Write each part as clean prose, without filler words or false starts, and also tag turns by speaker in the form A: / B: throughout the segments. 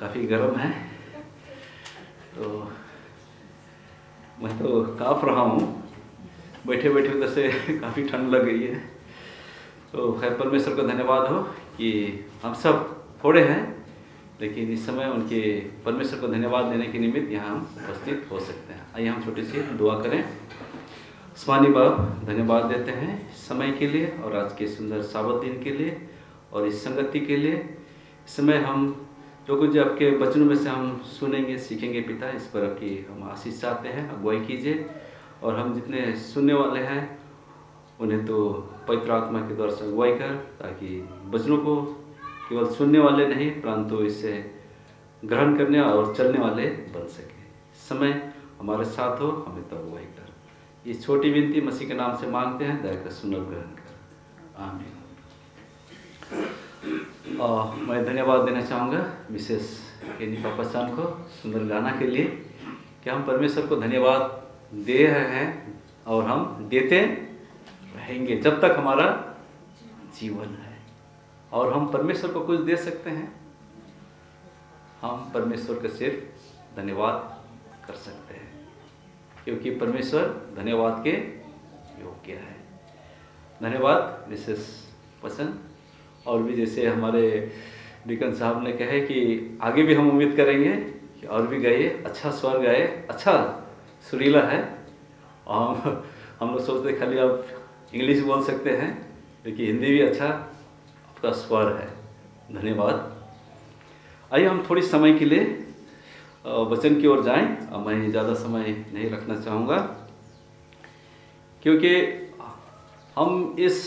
A: काफ़ी गर्म है, तो मैं तो काँप रहा हूँ। बैठे बैठे उधर से काफ़ी ठंड लग गई है। तो खैर परमेश्वर का धन्यवाद हो कि हम सब थोड़े हैं, लेकिन इस समय उनके परमेश्वर को धन्यवाद देने के निमित्त यहाँ हम उपस्थित हो सकते हैं। आइए हम छोटी सी दुआ करें। स्वामी बाप, धन्यवाद देते हैं समय के लिए और आज के सुंदर साबत दिन के लिए और इस संगति के लिए। इस समय हम जो कुछ आपके वचनों में से हम सुनेंगे सीखेंगे पिता, इस पर आपकी हम आशीष चाहते हैं, अगुवाई कीजिए। और हम जितने सुनने वाले हैं उन्हें तो पवित्र आत्मा के द्वारा से अगुवाई कर, ताकि वचनों को केवल सुनने वाले नहीं परंतु इससे ग्रहण करने और चलने वाले बन सके। समय हमारे साथ हो, हमें तो अगुवाई कर। ये छोटी विनती मसीह के नाम से मांगते हैं, दया कर सुन और ग्रहण कर, आमीन। मैं धन्यवाद देना चाहूँगा विशेष केनी पापा चांद को सुंदर गाना के लिए, कि हम परमेश्वर को धन्यवाद दे रहे हैं और हम देते रहेंगे जब तक हमारा जीवन है। और हम परमेश्वर को कुछ दे सकते हैं, हम परमेश्वर का सिर्फ धन्यवाद कर सकते हैं, क्योंकि परमेश्वर धन्यवाद के योग्य है। धन्यवाद विशेष पसंद। और भी जैसे हमारे डिकन साहब ने कहे कि आगे भी हम उम्मीद करेंगे कि और भी गाइए, अच्छा स्वर गाए, अच्छा सुरीला है। और हम लोग सोचते खाली आप इंग्लिश बोल सकते हैं, लेकिन हिंदी भी अच्छा आपका स्वर है। धन्यवाद। आइए हम थोड़ी समय के लिए वचन की ओर जाएं। मैं ज़्यादा समय नहीं रखना चाहूँगा, क्योंकि हम इस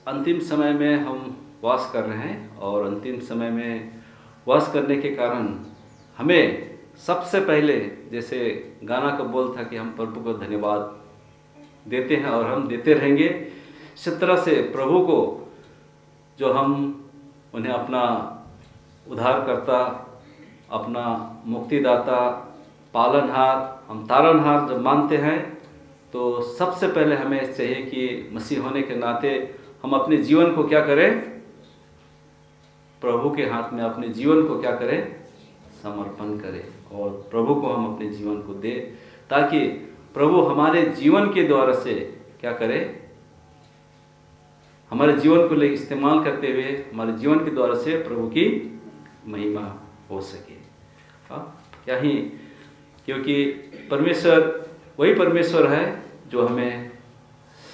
A: अंतिम समय में हम वास कर रहे हैं और अंतिम समय में वास करने के कारण हमें सबसे पहले, जैसे गाना का बोल था कि हम प्रभु को धन्यवाद देते हैं और हम देते रहेंगे। इस तरह से प्रभु को जो हम उन्हें अपना उद्धारकर्ता, अपना मुक्तिदाता, पालनहार, हम तारनहार जब मानते हैं, तो सबसे पहले हमें चाहिए कि मसीह होने के नाते हम अपने जीवन को क्या करें, प्रभु के हाथ में अपने जीवन को क्या करें, समर्पण करें और प्रभु को हम अपने जीवन को दें, ताकि प्रभु हमारे जीवन के द्वारा से क्या करे, हमारे जीवन को ले इस्तेमाल करते हुए हमारे जीवन के द्वारा से प्रभु की महिमा हो सके। क्या ही, क्योंकि परमेश्वर वही परमेश्वर है जो हमें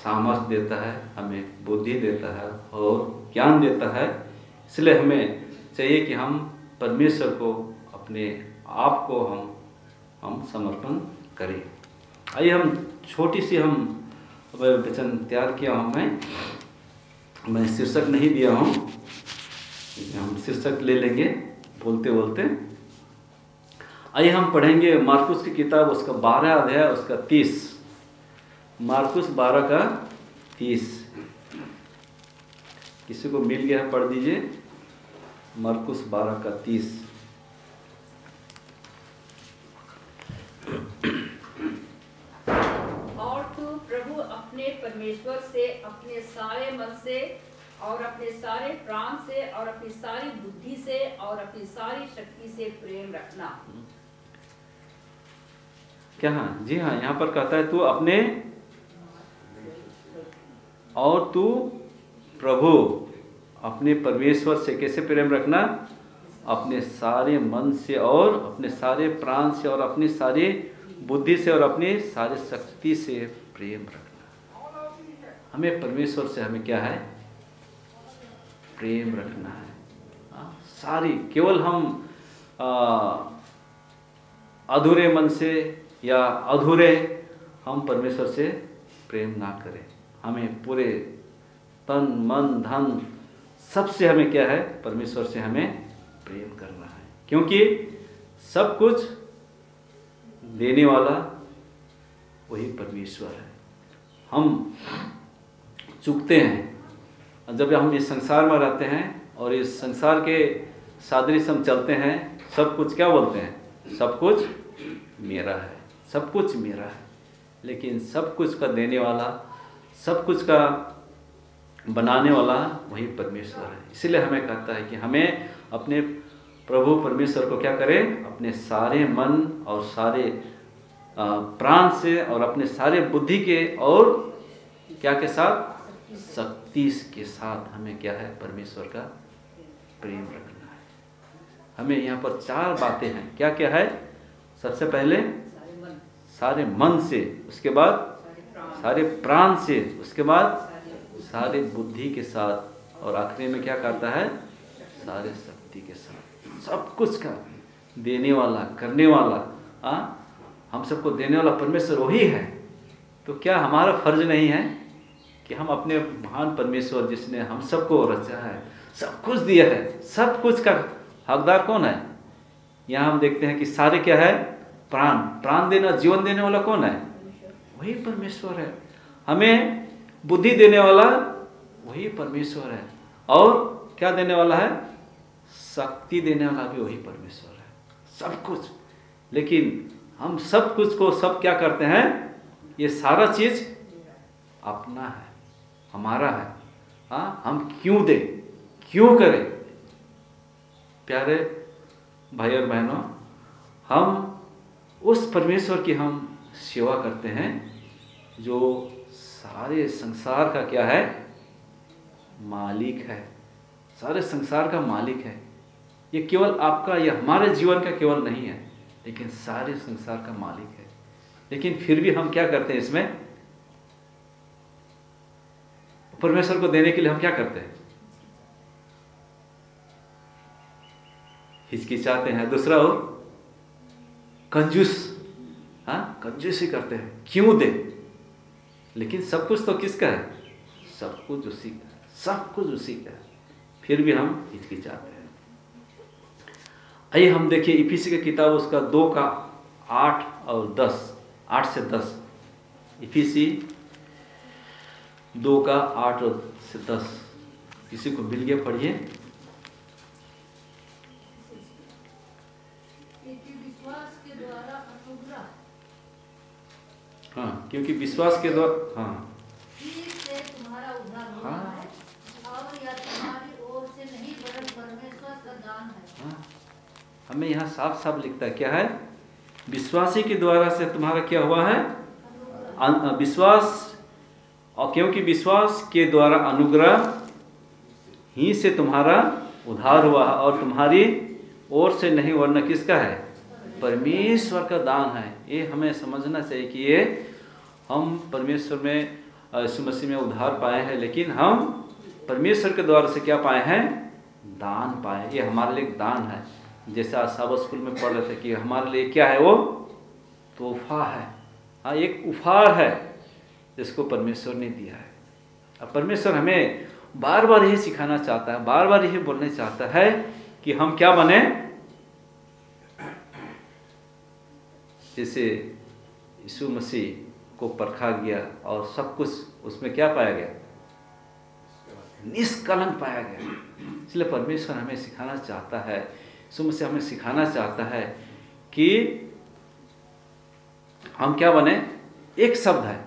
A: सामर्थ देता है, हमें बुद्धि देता है और ज्ञान देता है। इसलिए हमें चाहिए कि हम परमेश्वर को, अपने आप को हम समर्पण करें। आइए हम छोटी सी हम वचन तैयार किया हूँ, मैं शीर्षक नहीं दिया हूँ, हम शीर्षक ले लेंगे बोलते बोलते। आइए हम पढ़ेंगे मार्कुस की किताब, उसका 12 अध्याय, उसका 30। मार्कुस 12 का 30। किसी को मिल गया है पढ़ दीजिए। मार्कुस 12 का 30।
B: और तू प्रभु अपने परमेश्वर से अपने सारे मन से और अपने सारे प्राण से और अपनी सारी बुद्धि से और अपनी सारी शक्ति से प्रेम रखना।
A: क्या? हाँ जी हाँ, यहाँ पर कहता है तू अपने, और तू प्रभु अपने परमेश्वर से कैसे प्रेम रखना, अपने सारे मन से और अपने सारे प्राण से और अपनी सारी बुद्धि से और अपनी सारी शक्ति से प्रेम रखना। हमें परमेश्वर से हमें क्या है, प्रेम रखना है। सारी, केवल हम अधूरे मन से या अधूरे हम परमेश्वर से प्रेम ना करें। हमें पूरे तन मन धन सबसे हमें क्या है, परमेश्वर से हमें प्रेम करना है, क्योंकि सब कुछ देने वाला वही परमेश्वर है। हम चूकते हैं जब हम इस संसार में रहते हैं और इस संसार के सादृश्य हम चलते हैं। सब कुछ क्या बोलते हैं, सब कुछ मेरा है, सब कुछ मेरा है, लेकिन सब कुछ का देने वाला, सब कुछ का बनाने वाला वही परमेश्वर है। इसलिए हमें कहता है कि हमें अपने प्रभु परमेश्वर को क्या करें? अपने सारे मन और सारे प्राण से और अपने सारे बुद्धि के और क्या के साथ? शक्ति के साथ हमें क्या है? परमेश्वर का प्रेम रखना है। हमें यहाँ पर 4 बातें हैं। क्या क्या है? सबसे पहले सारे मन से, उसके बाद सारे प्राण से, उसके बाद सारे बुद्धि के साथ, और आखिरी में क्या करता है? सारे शक्ति के साथ। सब कुछ का देने वाला, करने वाला, हम सबको देने वाला परमेश्वर वही है। तो क्या हमारा फर्ज नहीं है कि हम अपने महान परमेश्वर जिसने हम सबको रचा है, सब कुछ दिया है, सब कुछ का हकदार कौन है? यहाँ हम देखते हैं कि सारे क्या है? प्राण देना, जीवन देने वाला कौन है? वही परमेश्वर है। हमें बुद्धि देने वाला वही परमेश्वर है। और क्या देने वाला है? शक्ति देने वाला भी वही परमेश्वर है। सब कुछ। लेकिन हम सब कुछ को सब क्या करते हैं? ये सारा चीज अपना है, हमारा है। हम क्यों दें, क्यों करें? प्यारे भाई और बहनों, हम उस परमेश्वर की हम सेवा करते हैं जो सारे संसार का क्या है? मालिक है। सारे संसार का मालिक है। ये केवल आपका, ये हमारे जीवन का केवल नहीं है, लेकिन सारे संसार का मालिक है। लेकिन फिर भी हम क्या करते हैं? इसमें परमेश्वर को देने के लिए हम क्या करते हैं? हिचकिचाते हैं। दूसरा और कंजूसी करते हैं। क्यों दे? लेकिन सब कुछ तो किसका है? सब कुछ उसी का, सब कुछ उसी का है। फिर भी हम हिचकिचाते हैं। आइए हम देखिए इफिसी की किताब उसका 2 का 8 और 10, 8 से 10। इफिसी 2 का 8 और से 10। किसी को मिल गया? पढ़िए। हाँ, क्योंकि विश्वास के द्वारा, हाँ,
C: से तुम्हारा उद्धार हुआ है, और यह तुम्हारी ओर से नहीं वरन परमेश्वर का दान है।
A: हाँ, हमें यहाँ साफ साफ लिखता है क्या है? विश्वासी के द्वारा से तुम्हारा क्या हुआ है? विश्वास। और क्योंकि विश्वास के द्वारा अनुग्रह ही से तुम्हारा उद्धार हुआ, और तुम्हारी ओर से नहीं वरना किसका है? परमेश्वर का दान है। ये हमें समझना चाहिए कि ये हम परमेश्वर में, यीशु मसीह में उद्धार पाए हैं, लेकिन हम परमेश्वर के द्वारा से क्या पाए हैं? दान पाए। ये हमारे लिए दान है। जैसे आज साबत स्कूल में पढ़ रहे थे कि हमारे लिए क्या है? वो तोहफा है। हाँ, एक उपहार है जिसको परमेश्वर ने दिया है। अब परमेश्वर हमें बार बार यही सिखाना चाहता है, बार बार यही बोलने चाहता है कि हम क्या बने? जैसे यीशु मसीह को परखा गया और सब कुछ उसमें क्या पाया गया? निष्कलंक पाया गया। इसलिए परमेश्वर हमें सिखाना चाहता है, यीशु मसीह हमें सिखाना चाहता है कि हम क्या बने? एक शब्द है,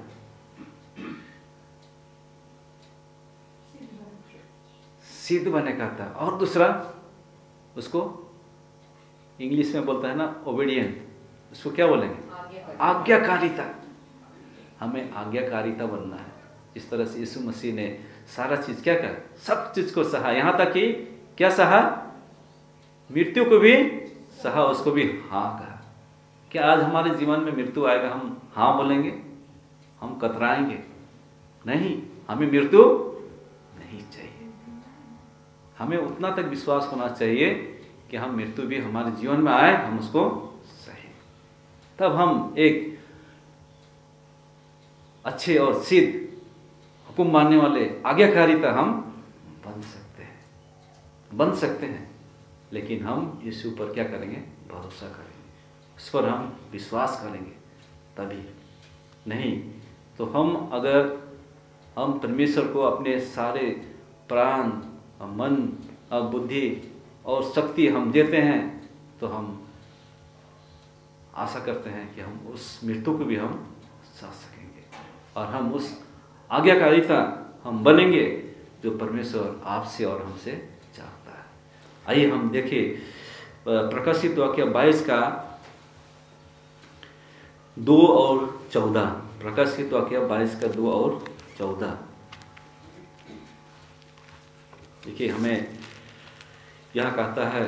A: सिद्ध बने कहता है। और दूसरा उसको इंग्लिश में बोलता है ना, ओबीडियंट। उसको क्या बोलेंगे? आज्ञाकारिता। हमें आज्ञाकारिता बनना है। इस तरह से यीशु मसीह ने सारा चीज क्या कर, सब चीज को सहा। यहां तक कि क्या सहा? मृत्यु को भी सहा, उसको भी हाँ कहा। क्या आज हमारे जीवन में मृत्यु आएगा हम हाँ बोलेंगे? हम कतराएंगे? नहीं, हमें मृत्यु नहीं चाहिए। हमें उतना तक विश्वास होना चाहिए कि हम मृत्यु भी हमारे जीवन में आए, हम उसको सहे। तब हम एक अच्छे और सिद्ध हुक्म मानने वाले आज्ञाकारिता हम बन सकते हैं। लेकिन हम यीशु पर क्या करेंगे? भरोसा करेंगे, उस पर हम विश्वास करेंगे, तभी। नहीं तो अगर हम परमेश्वर को अपने सारे प्राण, मन, बुद्धि और शक्ति हम देते हैं, तो हम आशा करते हैं कि हम उस मृत्यु को भी हम सह सकेंगे और हम उस आज्ञाकारिता हम बनेंगे जो परमेश्वर आपसे और हमसे चाहता है। आइए हम देखिए प्रकाशित वाक्य 22 का 2 और 14। प्रकाशित वाक्य 22 का 2 और 14। देखिए, हमें यहाँ कहता है,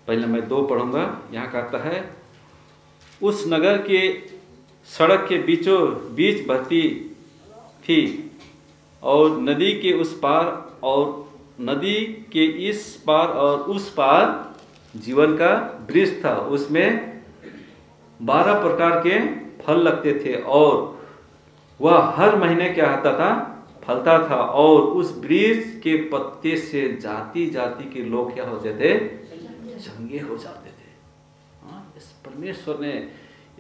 A: पहले मैं 2 पढ़ूंगा। यहाँ कहता है, उस नगर के सड़क के बीचों बीच बहती थी और नदी के उस पार और नदी के इस पार और उस पार जीवन का वृक्ष था। उसमें 12 प्रकार के फल लगते थे और वह हर महीने क्या होता था, फलता था। और उस वृक्ष के पत्ते से जाति जाति के लोग क्या होते थे, चंगे हो जाते थे। इस परमेश्वर ने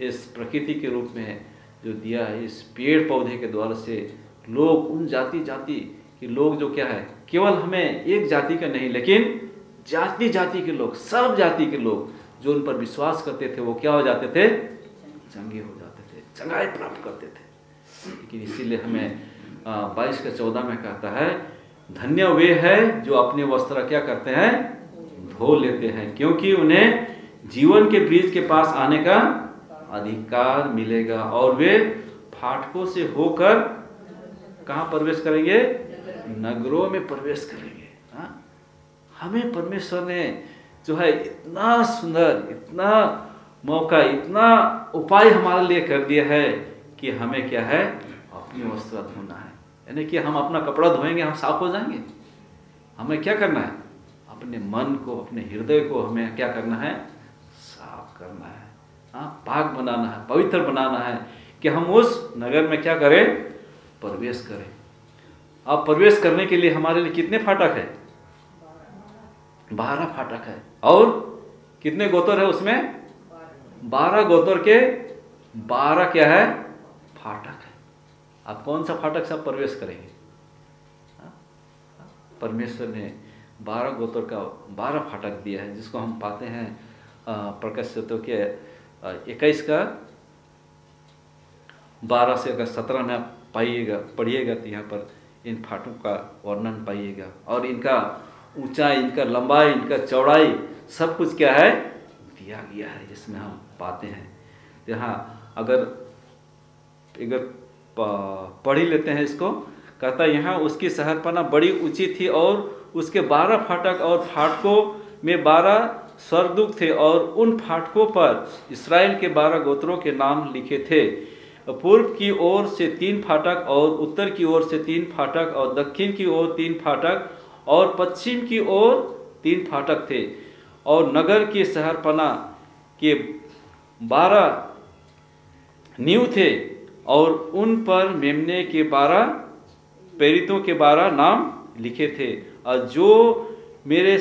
A: इस प्रकृति के रूप में जो दिया है, इस पेड़ पौधे के द्वारा से लोग, उन जाति जाति के लोग जो क्या है, केवल हमें एक जाति का नहीं लेकिन जाति जाति के लोग, सब जाति के लोग जो उन पर विश्वास करते थे वो क्या हो जाते थे, चंगे हो जाते थे, चंगाई प्राप्त करते थे। लेकिन इसीलिए हमें 22 का 14 में कहता है, धन्य वे हैं जो अपने वस्त्र क्या करते हैं, धो लेते हैं, क्योंकि उन्हें जीवन के वृक्ष के पास आने का अधिकार मिलेगा और वे फाटकों से होकर कहाँ प्रवेश करेंगे, नगरों में प्रवेश करेंगे। हमें परमेश्वर ने जो है इतना सुंदर, इतना मौका, इतना उपाय हमारे लिए कर दिया है कि हमें क्या है, अपनी वस्त्र धोना है। यानी कि हम अपना कपड़ा धोएंगे, हम साफ हो जाएंगे। हमें क्या करना है, अपने मन को, अपने हृदय को हमें क्या करना है, साफ करना है, पाक बनाना है, पवित्र बनाना है कि हम उस नगर में क्या करें, प्रवेश करें। अब प्रवेश करने के लिए हमारे लिए कितने फाटक है, 12 फाटक है। और कितने गोत्र है उसमें, 12 गोत्र के 12 क्या है, फाटक है। आप कौन सा फाटक से आप प्रवेश करेंगे। परमेश्वर ने 12 गोत्र का 12 फाटक दिया है, जिसको हम पाते हैं प्रकाशित के 21 का 12 से अगर 17 में आप पाइएगा, पढ़िएगा तो यहाँ पर इन फाटकों का वर्णन पाइएगा और इनका ऊंचाई, इनका लंबाई, इनका चौड़ाई सब कुछ क्या है, दिया गया है, जिसमें हम पाते हैं। यहाँ अगर पढ़ ही लेते हैं इसको, कहता यहाँ उसकी शहरपना बड़ी ऊंची थी और उसके 12 फाटक और फाटकों में 12 स्वर्गदूत थे और उन फाटकों पर इस्राएल के 12 गोत्रों के नाम लिखे थे। पूर्व की ओर से 3 फाटक और उत्तर की ओर से 3 फाटक और दक्षिण की ओर 3 फाटक और पश्चिम की ओर 3 फाटक थे। और नगर की शहरपना के 12 नींव थे और उन पर मेमने के 12 प्रेरितों के 12 नाम लिखे थे। और जो मेरे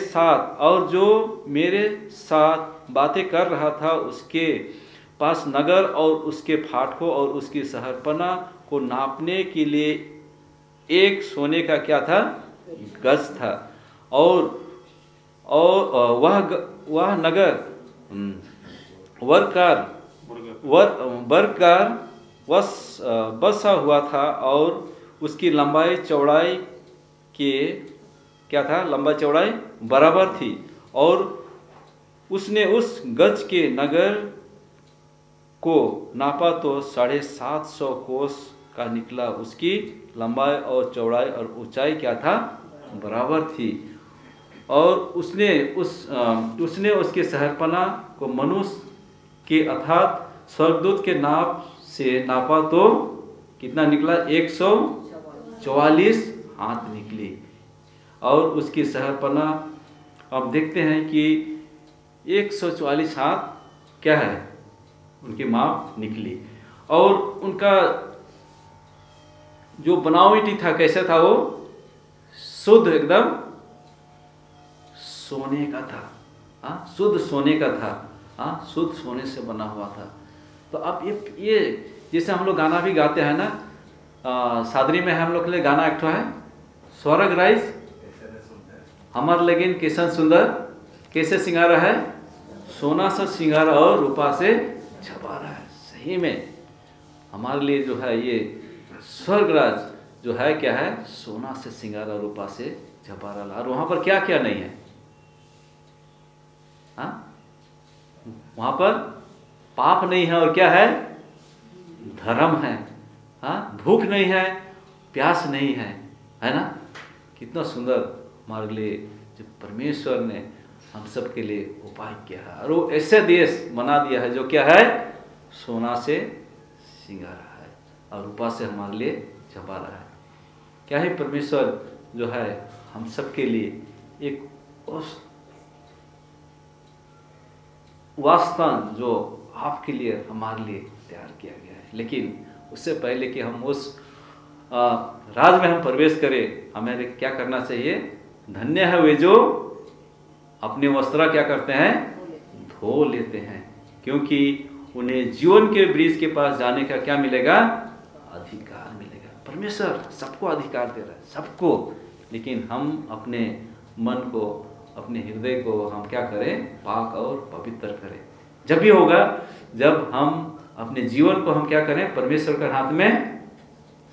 A: साथ बातें कर रहा था उसके पास नगर और उसके फाटकों और उसकी शहरपना को नापने के लिए एक सोने का क्या था, गज था। और वह नगर वर्गाकार बसा हुआ था और उसकी लंबाई चौड़ाई के क्या था, लंबा चौड़ाई बराबर थी। और उसने उस गज के नगर को नापा तो 750 कोस का निकला। उसकी लंबाई और चौड़ाई और ऊंचाई क्या था, बराबर थी। और उसने उसके शहरपना को मनुष्य के अर्थात स्वर्गदूत के नाप से नापा तो कितना निकला, 144 हाथ निकली। और उसकी शहरपना अब देखते हैं कि 144 हाथ क्या है, उनकी माप निकली। और उनका जो बनावटी था कैसा था, वो शुद्ध एकदम सोने का था। शुद्ध सोने का था, शुद्ध सोने से बना हुआ था। तो अब ये जैसे हम लोग गाना भी गाते हैं ना, सादरी में हम लोग के लिए गाना एक है, स्वर्ग राइज हमार लेकिन कैसन सुंदर, कैसे सिंगारा है, सोना सा सिंगारा और रूपा से छपा रहा है। सही में हमारे लिए जो है ये स्वर्गराज जो है क्या है, सोना से सिंगारा रूपा से झपारा ला। और वहाँ पर क्या क्या नहीं है? हाँ, वहाँ पर पाप नहीं है और क्या है? धर्म है। हाँ, भूख नहीं है, प्यास नहीं है ना? कितना सुंदर हमारे लिए जो परमेश्वर ने हम सब के लिए उपाय किया है। और वो ऐसे देश बना दिया है जो क्या है? सोना से सिंगारा है और रूपा से हमारे लिए छपा रहा है। क्या है? परमेश्वर जो है हम सब के लिए एक उस वास्तव जो आपके लिए हमारे लिए तैयार किया गया है। लेकिन उससे पहले कि हम उस राज में हम प्रवेश करें, हमें क्या करना चाहिए? धन्य है वे जो अपने वस्त्र क्या करते हैं? धो लेते हैं, क्योंकि उन्हें जीवन के वृक्ष के पास जाने का क्या मिलेगा? अधिकार मिलेगा। परमेश्वर सबको अधिकार दे रहा है, सबको। लेकिन हम अपने मन को, अपने हृदय को हम क्या करें? पाक और पवित्र करें। जब भी होगा जब हम अपने जीवन को हम क्या करें? परमेश्वर के हाथ में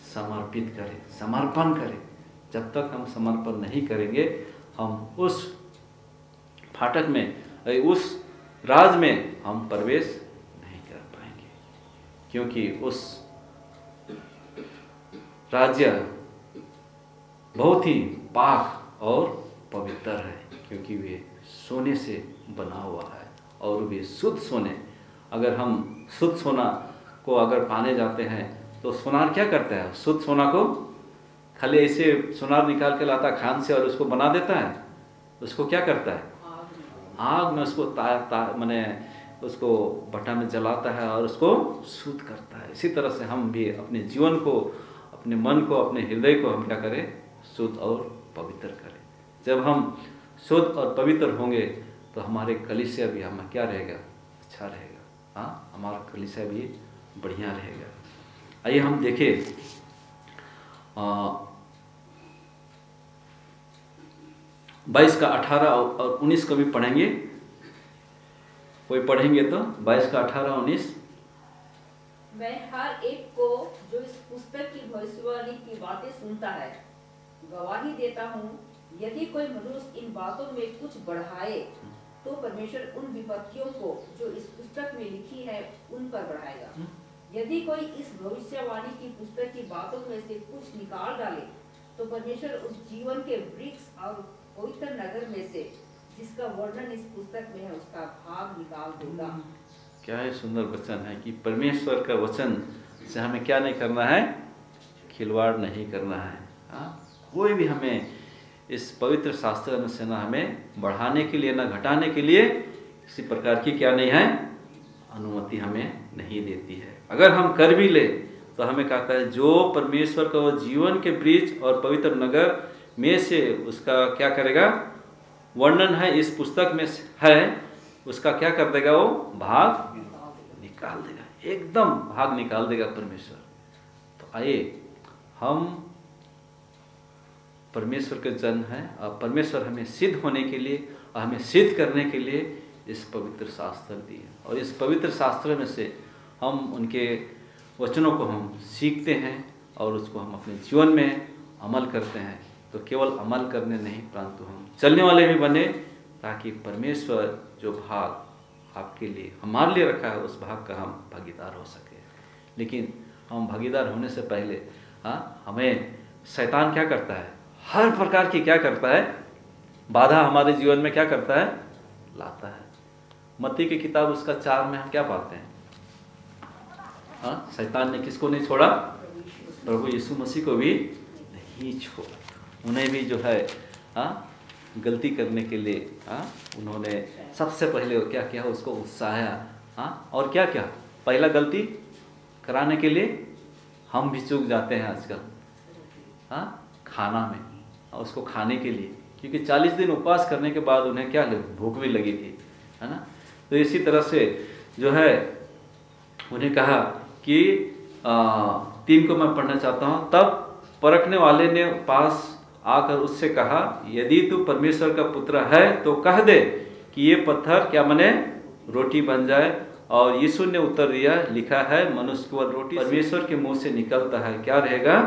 A: समर्पित करें, समर्पण करें। जब तक हम समर्पण नहीं करेंगे, हम उस फाटक में, उस राज में हम प्रवेश नहीं कर पाएंगे, क्योंकि उस राज्य बहुत ही पाक और पवित्र है, क्योंकि वे सोने से बना हुआ है और वे शुद्ध सोने। अगर हम शुद्ध सोना को अगर पाने जाते हैं तो सोनार क्या करता है? शुद्ध सोना को खाली ऐसे सोनार निकाल के लाता खान से और उसको बना देता है। उसको क्या करता है? आग में उसको माने उसको भट्टा में जलाता है और उसको शुद्ध करता है। इसी तरह से हम भी अपने जीवन को, अपने मन को, अपने हृदय को हम क्या करें? शुद्ध और पवित्र करें। जब हम शुद्ध और पवित्र होंगे तो हमारे कलीसिया भी हमें क्या रहेगा? अच्छा रहेगा। हाँ, हमारा कलीसिया भी बढ़िया रहेगा। आइए हम देखें 22 का 18 और 19 को भी पढ़ेंगे। कोई पढ़ेंगे तो 22 का 18 19।
B: मैं हर एक को जो इस पुस्तक की भविष्यवाणी की बातें सुनता है गवाही देता हूँ, यदि कोई मनुष्य इन बातों में कुछ बढ़ाए तो परमेश्वर उन विपत्तियों को जो इस पुस्तक में लिखी है उन पर बढ़ाएगा। यदि कोई इस भविष्यवाणी की पुस्तक की बातों में से कुछ निकाल डाले तो परमेश्वर उस जीवन के वृक्ष और पवित्र नगर में से जिसका वर्णन इस पुस्तक में है उसका भाग निकाल देगा।
A: क्या है सुंदर वचन है कि परमेश्वर का वचन से हमें क्या नहीं करना है? खिलवाड़ नहीं करना है। हाँ, कोई भी हमें इस पवित्र शास्त्र में से ना हमें बढ़ाने के लिए ना घटाने के लिए किसी प्रकार की क्या नहीं है? अनुमति हमें नहीं देती है। अगर हम कर भी ले तो हमें कहता है जो परमेश्वर का वो जीवन के वृक्ष और पवित्र नगर में से उसका क्या करेगा? वर्णन है इस पुस्तक में है, उसका क्या कर देगा? वो भाग निकाल देगा, एकदम भाग निकाल देगा परमेश्वर। तो आइए हम परमेश्वर के जन हैं और परमेश्वर हमें सिद्ध होने के लिए और हमें सिद्ध करने के लिए इस पवित्र शास्त्र दिए। और इस पवित्र शास्त्र में से हम उनके वचनों को हम सीखते हैं और उसको हम अपने जीवन में अमल करते हैं। तो केवल अमल करने नहीं, परंतु हम चलने वाले भी बने, ताकि परमेश्वर जो भाग आपके लिए हमारे लिए रखा है उस भाग का हम भागीदार हो सके। लेकिन हम भागीदार होने से पहले हमें शैतान क्या करता है? हर प्रकार की क्या करता है? बाधा हमारे जीवन में क्या करता है? लाता है। मत्ती की किताब उसका 4 में हम क्या पाते हैं? शैतान ने किसको नहीं छोड़ा? प्रभु यीशु मसीह को भी नहीं छोड़ा। उन्हें भी जो है गलती करने के लिए उन्होंने सबसे पहले क्या किया? उसको उत्साहिया। और क्या क्या? पहला गलती कराने के लिए हम भी चूक जाते हैं आजकल खाना में, और उसको खाने के लिए, क्योंकि 40 दिन उपवास करने के बाद उन्हें क्या भूख भी लगी थी, है ना? तो इसी तरह से जो है उन्हें कहा कि 3 को मैं पढ़ना चाहता हूँ। तब परखने वाले ने पास आकर उससे कहा, यदि तू परमेश्वर का पुत्र है तो कह दे कि ये पत्थर क्या बने? रोटी बन जाए। और यीशु ने उत्तर दिया, लिखा है मनुष्य केवल रोटी परमेश्वर के मुंह से निकलता है क्या रहेगा?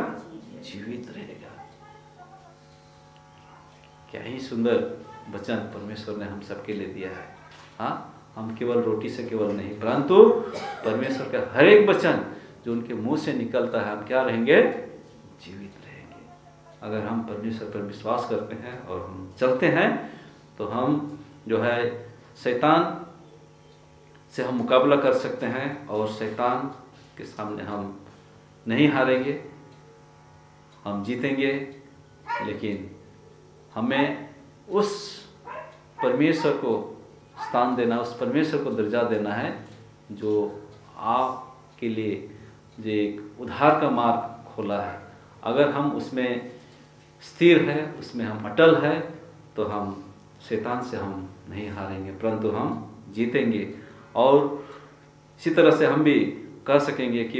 A: जीवित रहेगा। क्या ही सुंदर वचन परमेश्वर ने हम सबके लिए दिया है। हाँ, हम केवल रोटी से केवल नहीं, परंतु परमेश्वर का हर एक वचन जो उनके मुंह से निकलता है, हम क्या रहेंगे? जीवित रहेंगे। अगर हम परमेश्वर पर विश्वास करते हैं और हम चलते हैं तो हम जो है शैतान से हम मुकाबला कर सकते हैं और शैतान के सामने हम नहीं हारेंगे, हम जीतेंगे। लेकिन हमें उस परमेश्वर को स्थान देना, उस परमेश्वर को दर्जा देना है जो आपके लिए जो एक उद्धार का मार्ग खोला है। अगर हम उसमें स्थिर है, उसमें हम अटल है, तो हम शैतान से हम नहीं हारेंगे, परंतु हम जीतेंगे। और इसी तरह से हम भी कह सकेंगे कि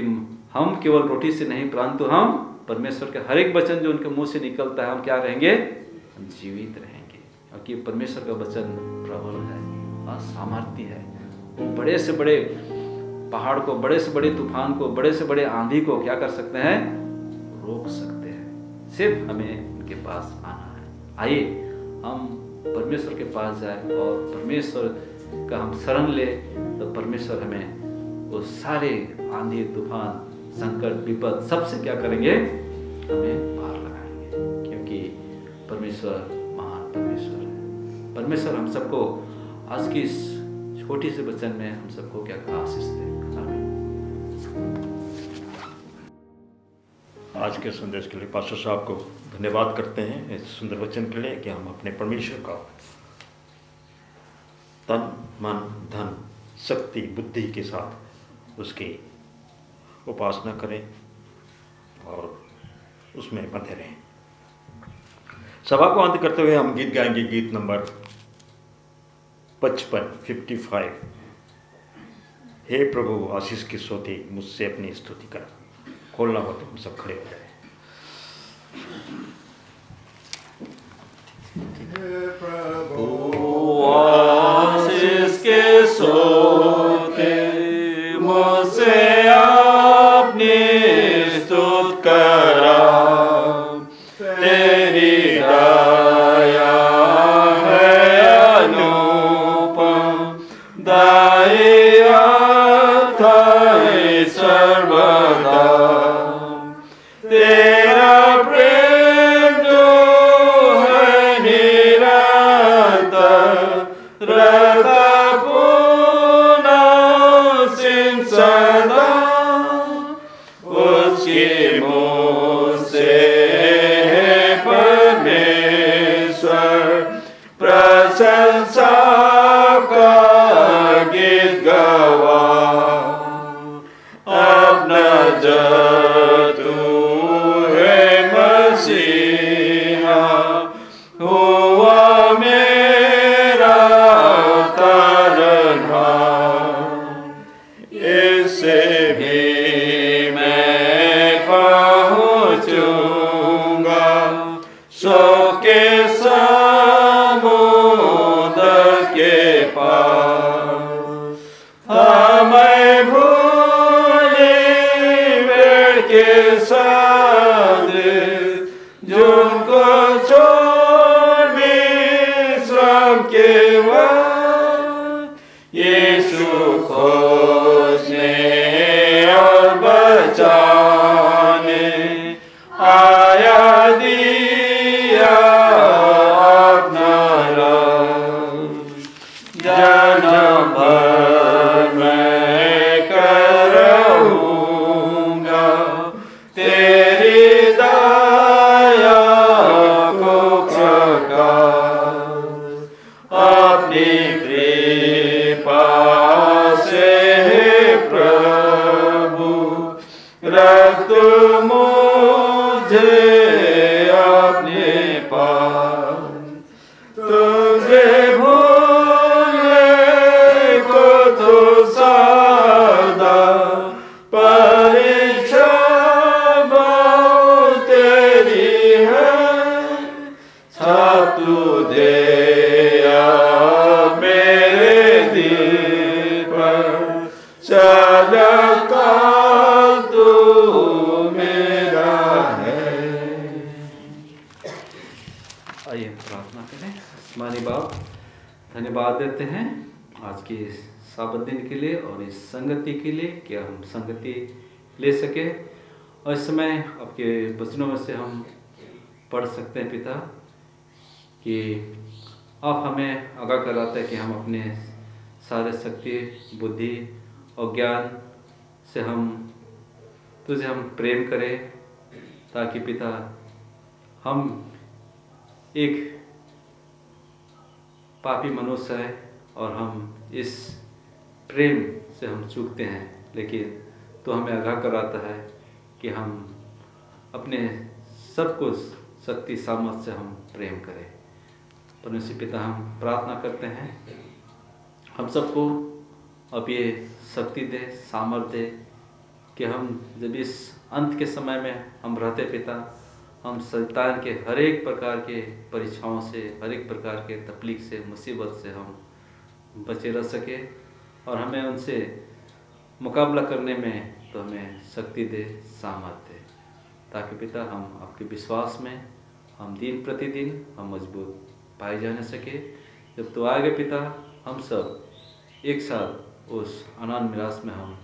A: हम केवल रोटी से नहीं, परंतु हम परमेश्वर के हर एक वचन जो उनके मुंह से निकलता है, हम क्या रहेंगे? जीवित रहेंगे। क्योंकि परमेश्वर का वचन प्रबल है और सामर्थ्य है। वो बड़े से बड़े पहाड़ को, बड़े से बड़े तूफान को, बड़े से बड़े आंधी को क्या कर सकते हैं? रोक सकते हैं। सिर्फ हमें उनके पास आना है। आइए हम परमेश्वर के पास जाए और परमेश्वर का हम शरण ले, तो परमेश्वर हमें वो सारे आंधी, तूफान, संकट, विपद सबसे क्या करेंगे? हमें पार लगाएंगे। क्योंकि परमेश्वर महान परमेश्वर है। परमेश्वर हम सबको आज की इस छोटी से वचन में हम सबको क्या आशीष दे। आमीन।
D: आज के संदेश के लिए पास्टर साहब को धन्यवाद करते हैं इस सुंदर वचन के लिए कि हम अपने परमेश्वर का तन, मन, धन, शक्ति, बुद्धि के साथ उसकी उपासना करें और उसमें बंधे रहें। सभा को अंत करते हुए हम गीत गाएंगे, गीत नंबर 55। हे प्रभु आशीष की सोती मुझसे अपनी स्तुति कर। खोलना हो तो हम सब खड़े हो जाए।
E: हे प्रभु
A: आशीष के सोते मुझसे अपनी स्तुति करा। तेरी दया है अनुपम, दया थाई सर्वदा। तेरा प्रेम जो है निरंतर, रहता पुनः सिंह सदा। उसकी मुँह से है परमेश्वर प्रशंसा का गीत गवा। अपना जब तू है मसीहा, हुआ मेरा तारनहार। इससे भी मैं पहुँचूंगा सो के समुद्र के पार। हमें भूले बेड़ के साथ जिनको छोड़ विश्राम के बाद, यीशु खोजने और बचाने आया, दिया अपना रब। जन्म भर मैं करऊंगा तेरी दया को प्रकाश। अपनी कृपा से प्रभु रख तू मुझे अपने पास। तुझे भूलने को तो सदा परीक्षा बहुत तेरी है। छाप तू दे मेरे दिल पर, सदा तू मेरा है। आइए प्रार्थना आसमानी बाप, धन्यवाद देते हैं आज के साबत दिन के लिए और इस संगति के लिए, क्या हम संगति ले सके। और इस समय आपके वचनों में से हम पढ़ सकते हैं पिता कि आप हमें आगाह कराते हैं कि हम अपने सारे शक्ति, बुद्धि और ज्ञान से तुझे हम प्रेम करें, ताकि पिता हम एक पापी मनुष्य है और हम इस प्रेम से हम चूकते हैं, लेकिन तो हमें आगाह कराता है कि हम अपने सब कुछ शक्ति सामर्थ्य से हम प्रेम करें। परमेश्वर पिता, हम प्रार्थना करते हैं हम सबको अब ये शक्ति दे, सामर्थ्य दे कि हम जब इस अंत के समय में हम रहते पिता, हम शैतान के हर एक प्रकार के परीक्षाओं से, हर एक प्रकार के तकलीफ से, मुसीबत से हम बचे रह सके और हमें उनसे मुकाबला करने में तो हमें शक्ति दे, सामर्थ्य दे, ताकि पिता हम आपके विश्वास में हम दिन प्रतिदिन हम मजबूत पाए जाने सके। जब तो आगे पिता हम सब एक साथ उस अनंत मिरास में हम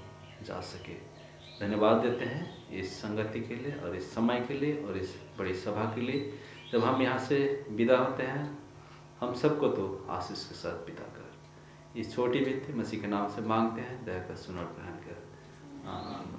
A: जा सके। धन्यवाद देते हैं इस संगति के लिए और इस समय के लिए और इस बड़ी सभा के लिए। जब हम यहाँ से विदा होते हैं हम सबको तो आशीष के साथ विदा कर, इस छोटी विनती मसीह के नाम से मांगते हैं, दया कर सुनो, ग्रहण कर। आमीन।